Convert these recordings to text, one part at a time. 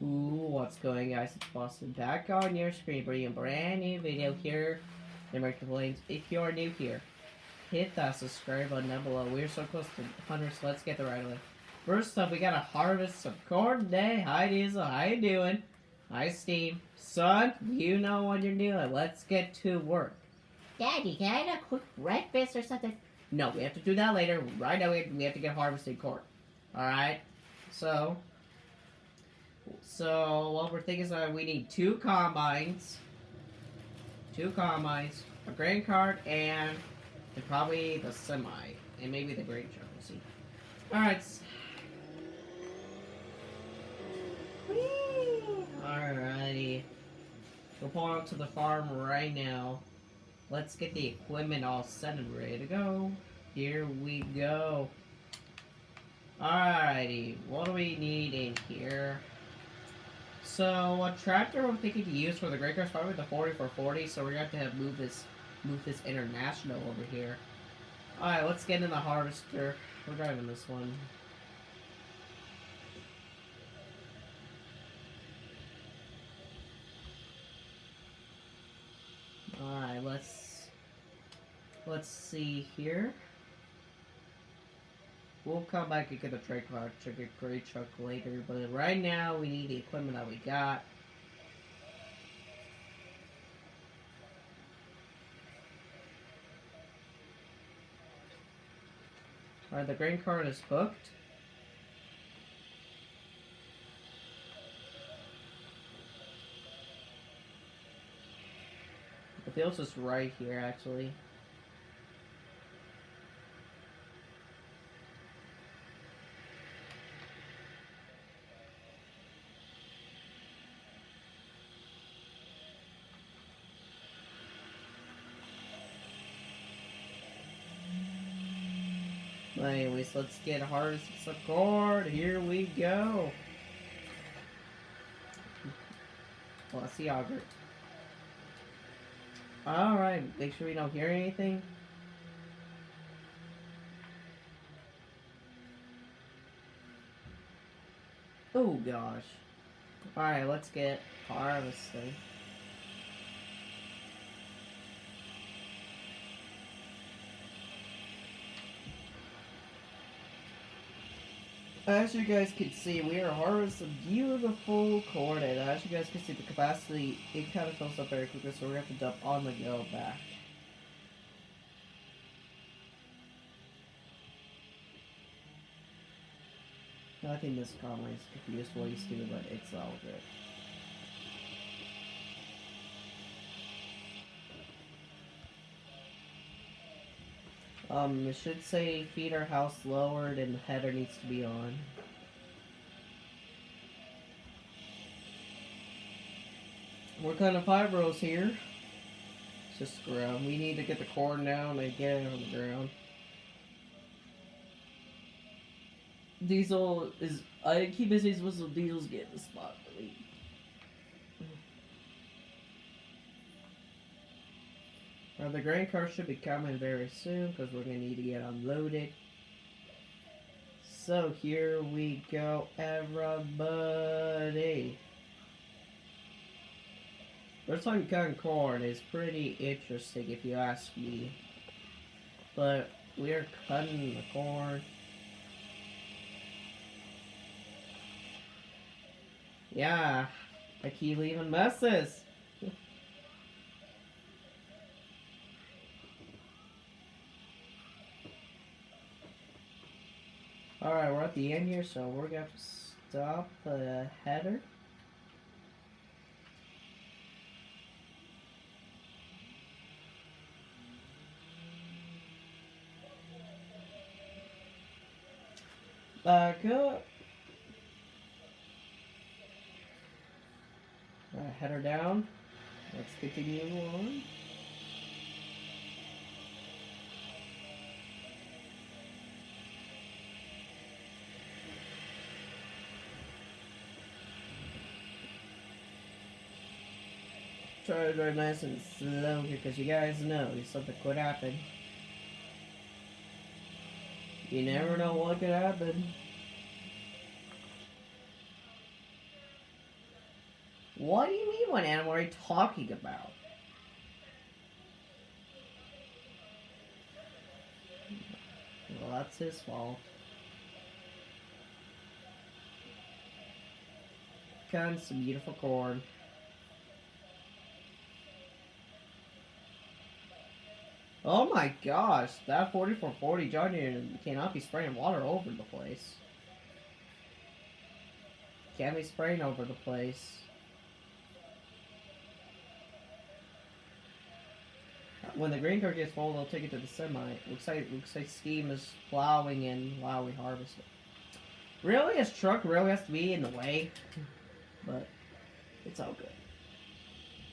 Ooh, what's going on, guys? It's Boston back on your screen, bringing a brand new video here in American Plains. If you're new here, hit that subscribe button down below. We're so close to 100, so let's get the right away. First up, we gotta harvest some corn today. Hi Diesel, how you doing? Hi Steve. Son, you know what you're doing. Let's get to work. Daddy, can I have a quick breakfast or something? No, we have to do that later. Right now, we have to get harvested corn. Alright? So what we're thinking is that we need two combines, a grain cart, and probably the semi, and maybe the grain truck. We'll see. All right. Alrighty. We're pulling up to the farm right now. Let's get the equipment all set and ready to go. Here we go. Alrighty. What do we need in here? So a tractor we're thinking to use for the grain cart is probably the 4440. So we're gonna have to move this international over here. All right, let's get in the harvester. We're driving this one. All right, let's see here. We'll come back and get the grain truck later, but right now we need the equipment that we got. Alright, the grain cart is hooked. The field's just right here, actually. Anyways, let's get harvesting some corn. Here we go. Well, that's the auger. Alright, make sure we don't hear anything. Oh gosh. Alright, let's get harvesting. As you guys can see, we are harvesting beautiful corn, and as you guys can see, the capacity, it kind of fills up very quickly, so we're going to have to dump on the go back. I think this combine is confused what he's doing, but it's all good. It should say feeder house lowered and the header needs to be on. We're cutting 5 rows here. It's just ground. We need to get the corn down and get it on the ground. Diesel is, I keep busy whistle, Diesel's getting the spot for me. The grain car should be coming very soon because we're going to need to get unloaded. So here we go, everybody. First time cutting corn is pretty interesting if you ask me. But we're cutting the corn. Yeah, I keep leaving messes. Alright, we're at the end here, so we're going to have to stop the header. Back up. Alright, header down. Let's continue on. Try to drive nice and slow here because you guys know something could happen. You never know what could happen. What do you mean, what animal are you talking about? Well, that's his fault. Got some beautiful corn. Oh my gosh, that 4440 John Deere cannot be spraying water over the place. Can't be spraying over the place. When the grain cart gets full, they'll take it to the semi. Looks like Steam is plowing in while we harvest it. Really, his truck really has to be in the way, but it's all good.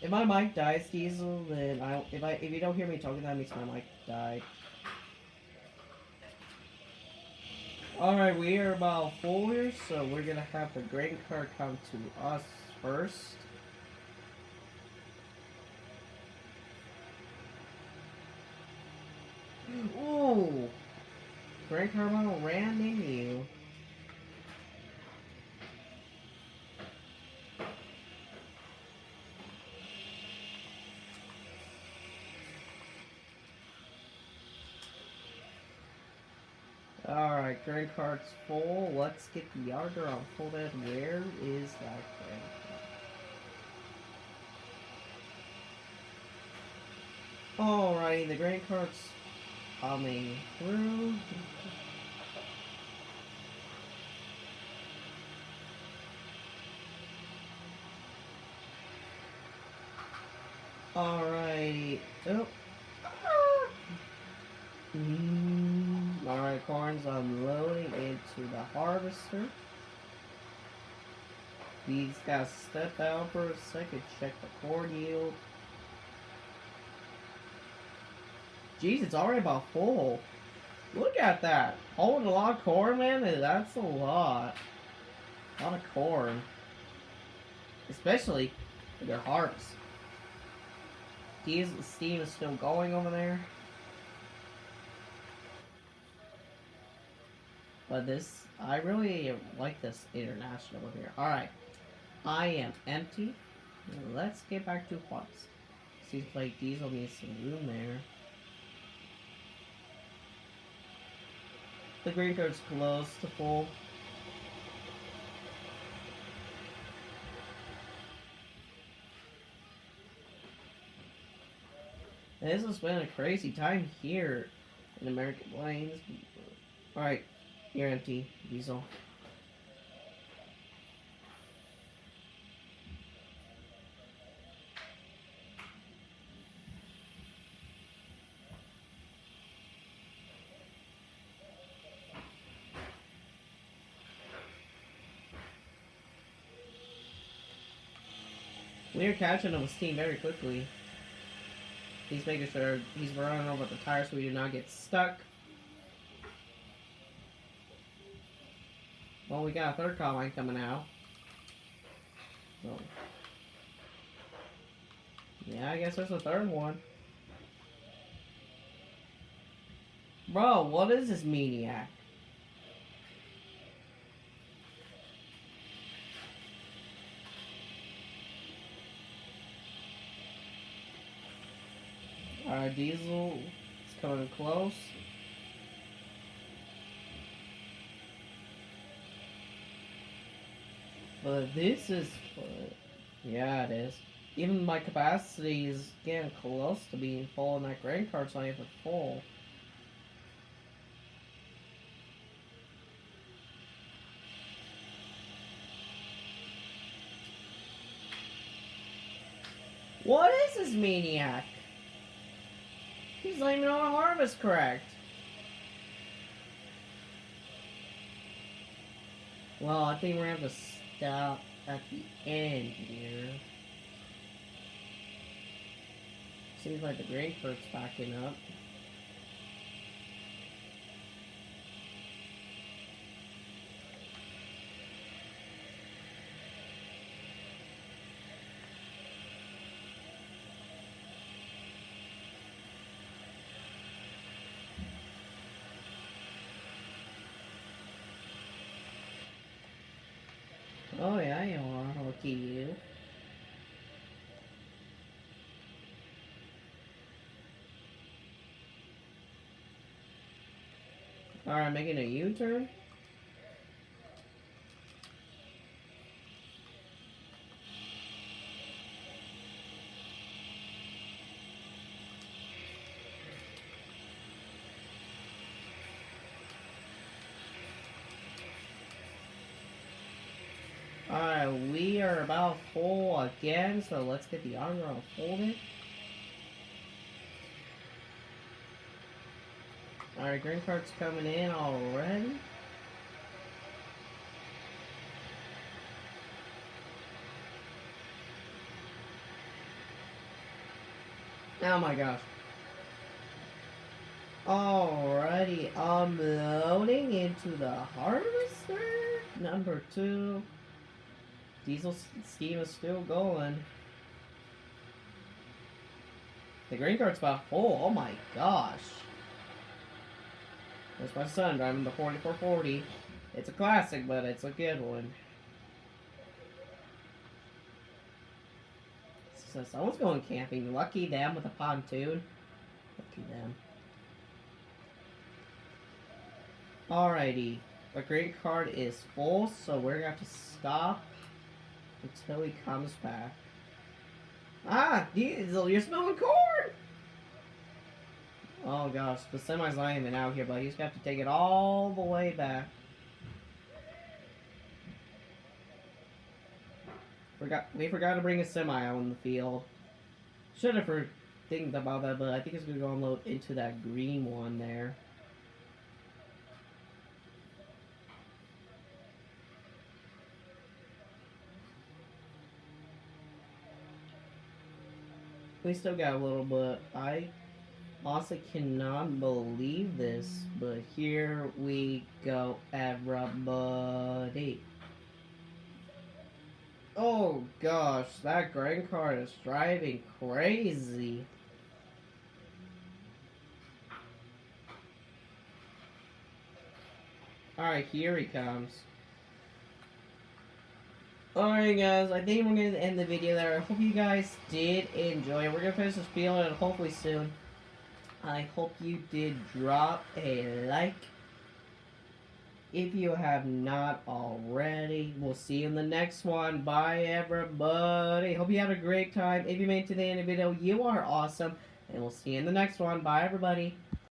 If my mic dies, Diesel, then if you don't hear me talking, that means my mic died. Alright, we are about full here, so we're gonna have the grain cart come to us first. Ooh! Grain cart model ran into you. Alright, grain cart's full. Let's get the yarder on full bed. Where is that grain cart? Alrighty, the grain cart's coming through. Alrighty. Oh. Alright, corn's unloading into the harvester. These gotta step out for a second, check the corn yield. Jeez, it's already about full. Look at that. Holding a lot of corn, man, that's a lot. A lot of corn. Especially for their harvest. Diesel steam is still going over there. But this, I really like this international over here. Alright. I am empty. Let's get back to harvest. Seems like Diesel needs some room there. The grain cart's close to full. This has been a crazy time here in American Plains. Alright, you're empty, Diesel. We're catching him with steam very quickly. He's making sure he's running over the tires so we do not get stuck. Well, we got a third combine coming out. So, yeah, I guess there's a third one. Bro, what is this maniac? Alright, Diesel is coming close. But this is... yeah, it is. Even my capacity is getting close to being full, and that grain cart's not even full. What is this maniac? He's not even on a harvest correct. Well, I think we're gonna have to stop at the end here. Seems like the grain cart's backing up. Oh yeah, you are. Look at you. Alright, making a U-turn. Alright, we are about full again, so let's get the armor unfolded. Alright, green card's coming in already. Oh my gosh. Alrighty, unloading into the harvester. Number 2. Diesel scheme is still going. The green card's about full. Oh my gosh. There's my son driving the 4440. It's a classic, but it's a good one. So someone's going camping. Lucky them with a pontoon. Lucky them. Alrighty. The green card is full, so we're gonna have to stop until he comes back. Ah! Diesel, you're smelling corn! Oh gosh, the semi's not even out here, but he's gonna have to take it all the way back. We forgot to bring a semi out in the field. Should have think about that, but I think it's gonna go unload into that green one there. We still got a little bit. I honestly cannot believe this, but here we go, everybody. Oh gosh, that green card is driving crazy. Alright, here he comes. Alright guys, I think we're going to end the video there. I hope you guys did enjoy it. We're going to finish this field and hopefully soon. I hope you did drop a like. If you have not already, we'll see you in the next one. Bye everybody. Hope you had a great time. If you made it to the end of the video, you are awesome. And we'll see you in the next one. Bye everybody.